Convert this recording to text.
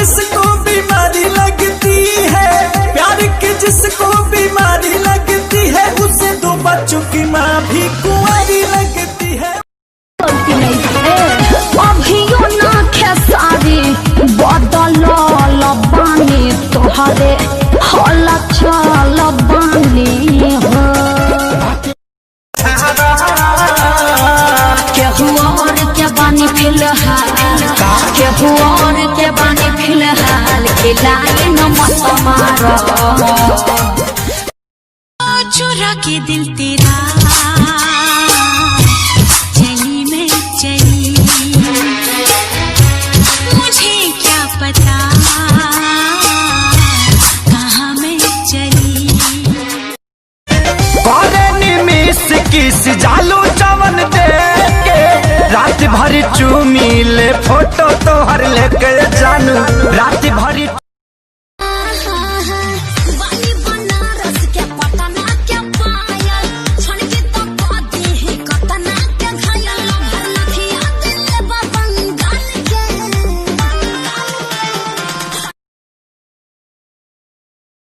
जिसको बीमारी लगती है, प्यार की जिसको बीमारी लगती है, उसे 2 बच्चों की माँ भी कुंवारी लगती है। अभियो ना खेसारी बदल बानी तोहरे हल चल बानी हो। केहू और के बानी फिलहाल, केहू और के बानी फिलहाल, खिलाए न मत मारो। चुरा के दिल तेरा